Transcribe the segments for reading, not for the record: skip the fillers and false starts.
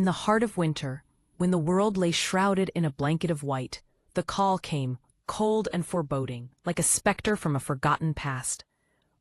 In the heart of winter, when the world lay shrouded in a blanket of white, the call came, cold and foreboding, like a specter from a forgotten past.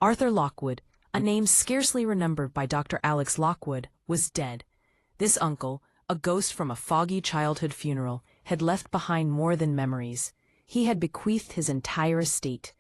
Arthur Lockwood, a name scarcely remembered by Dr. Alex Lockwood, was dead. This uncle, a ghost from a foggy childhood funeral, had left behind more than memories. He had bequeathed his entire estate.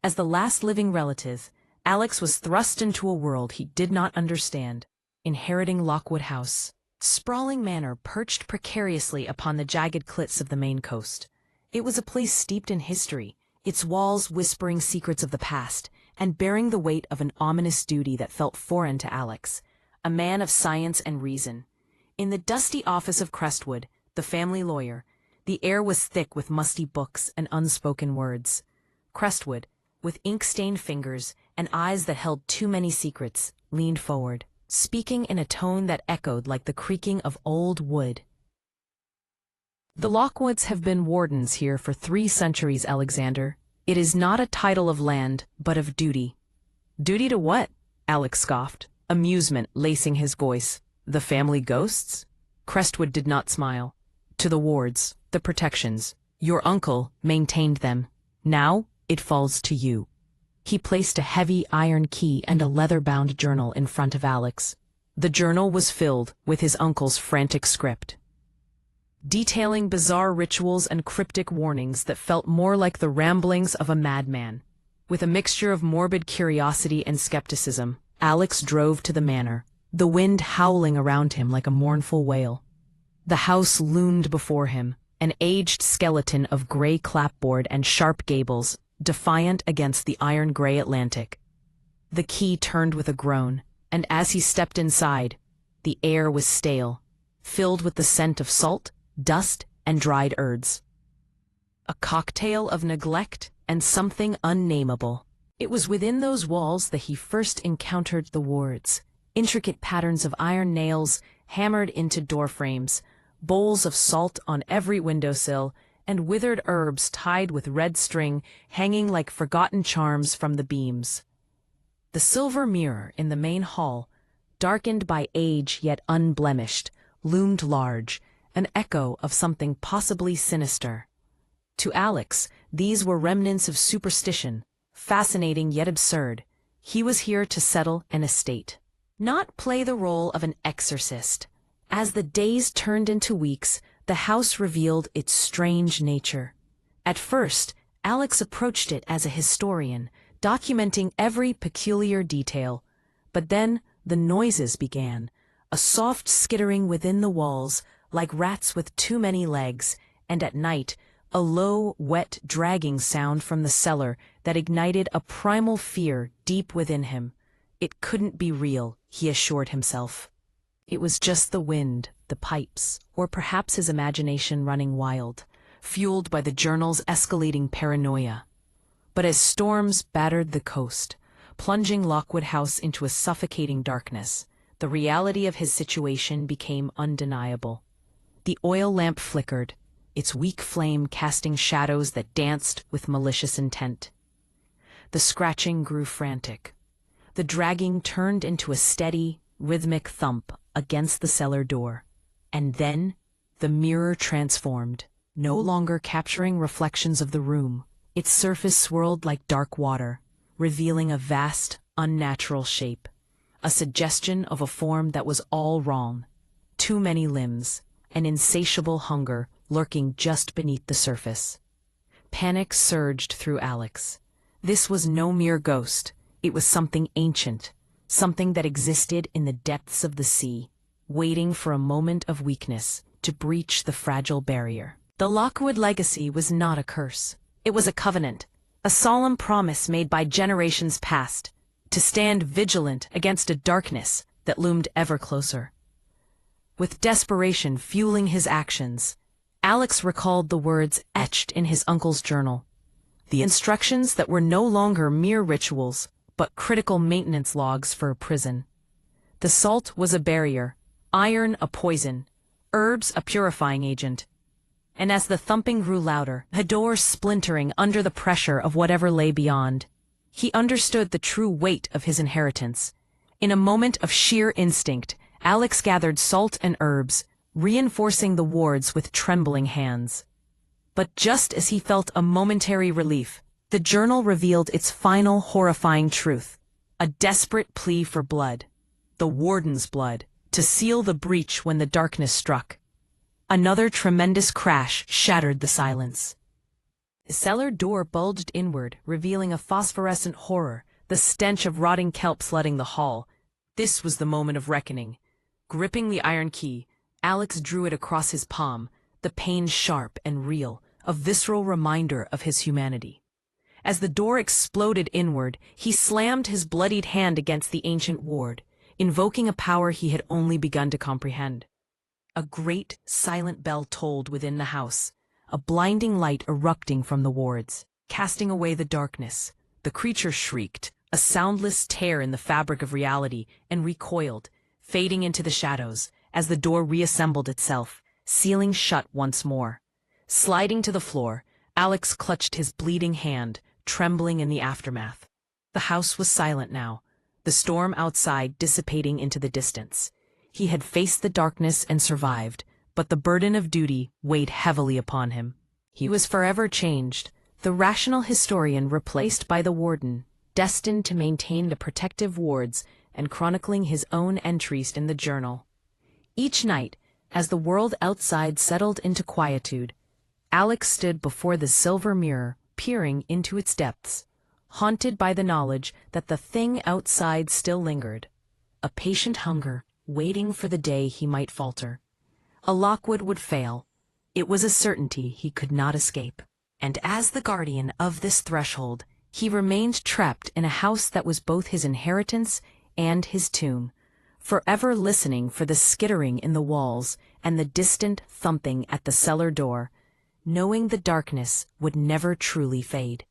As the last living relative, Alex was thrust into a world he did not understand, inheriting Lockwood House, sprawling manor perched precariously upon the jagged cliffs of the Maine coast. It was a place steeped in history, its walls whispering secrets of the past, and bearing the weight of an ominous duty that felt foreign to Alex, a man of science and reason. In the dusty office of Crestwood, the family lawyer, the air was thick with musty books and unspoken words. Crestwood, with ink-stained fingers and eyes that held too many secrets, leaned forward, speaking in a tone that echoed like the creaking of old wood. "The Lockwoods have been wardens here for 3 centuries, Alexander. It is not a title of land, but of duty." "Duty to what?" Alex scoffed, amusement lacing his voice. "The family ghosts?" Crestwood did not smile. "To the wards, the protections. Your uncle maintained them. Now it falls to you." He placed a heavy iron key and a leather-bound journal in front of Alex. The journal was filled with his uncle's frantic script, detailing bizarre rituals and cryptic warnings that felt more like the ramblings of a madman. With a mixture of morbid curiosity and skepticism, Alex drove to the manor, the wind howling around him like a mournful wail. The house loomed before him, an aged skeleton of gray clapboard and sharp gables, defiant against the iron-gray Atlantic. The key turned with a groan, and as he stepped inside, the air was stale, filled with the scent of salt, dust, and dried herbs. A cocktail of neglect and something unnameable. It was within those walls that he first encountered the wards, intricate patterns of iron nails hammered into door frames, bowls of salt on every windowsill, and withered herbs tied with red string hanging like forgotten charms from the beams. The silver mirror in the main hall, darkened by age yet unblemished, loomed large, an echo of something possibly sinister. To Alex, these were remnants of superstition, fascinating yet absurd. He was here to settle an estate, not play the role of an exorcist. As the days turned into weeks, the house revealed its strange nature. At first, Alex approached it as a historian, documenting every peculiar detail. But then the noises began, a soft skittering within the walls, like rats with too many legs, and at night, a low, wet, dragging sound from the cellar that ignited a primal fear deep within him. It couldn't be real, he assured himself. It was just the wind, the pipes, or perhaps his imagination running wild, fueled by the journal's escalating paranoia. But as storms battered the coast, plunging Lockwood House into a suffocating darkness, the reality of his situation became undeniable. The oil lamp flickered, its weak flame casting shadows that danced with malicious intent. The scratching grew frantic. The dragging turned into a steady, rhythmic thump against the cellar door. And then the mirror transformed, no longer capturing reflections of the room. Its surface swirled like dark water, revealing a vast, unnatural shape, a suggestion of a form that was all wrong. Too many limbs, an insatiable hunger lurking just beneath the surface. Panic surged through Alex. This was no mere ghost. It was something ancient, something that existed in the depths of the sea, waiting for a moment of weakness to breach the fragile barrier. The Lockwood legacy was not a curse. It was a covenant, a solemn promise made by generations past, to stand vigilant against a darkness that loomed ever closer. With desperation fueling his actions, Alex recalled the words etched in his uncle's journal, the instructions that were no longer mere rituals, but critical maintenance logs for a prison. The salt was a barrier, iron a poison, herbs a purifying agent. And as the thumping grew louder, the door splintering under the pressure of whatever lay beyond, he understood the true weight of his inheritance. In a moment of sheer instinct, Alex gathered salt and herbs, reinforcing the wards with trembling hands. But just as he felt a momentary relief, the journal revealed its final horrifying truth, a desperate plea for blood, the warden's blood, to seal the breach when the darkness struck. Another tremendous crash shattered the silence. The cellar door bulged inward, revealing a phosphorescent horror, the stench of rotting kelp flooding the hall. This was the moment of reckoning. Gripping the iron key, Alex drew it across his palm, the pain sharp and real, a visceral reminder of his humanity. As the door exploded inward, he slammed his bloodied hand against the ancient ward, invoking a power he had only begun to comprehend. A great, silent bell tolled within the house, a blinding light erupting from the wards, casting away the darkness. The creature shrieked, a soundless tear in the fabric of reality, and recoiled, fading into the shadows, as the door reassembled itself, sealing shut once more. Sliding to the floor, Alex clutched his bleeding hand, trembling in the aftermath. The house was silent now, the storm outside dissipating into the distance. He had faced the darkness and survived, but the burden of duty weighed heavily upon him. He was forever changed, the rational historian replaced by the warden, destined to maintain the protective wards and chronicling his own entries in the journal. Each night, as the world outside settled into quietude, Alex stood before the silver mirror, peering into its depths, haunted by the knowledge that the thing outside still lingered, a patient hunger, waiting for the day he might falter. A Lockwood would fail. It was a certainty he could not escape. And as the guardian of this threshold, he remained trapped in a house that was both his inheritance and his tomb, forever listening for the skittering in the walls and the distant thumping at the cellar door, knowing the darkness would never truly fade.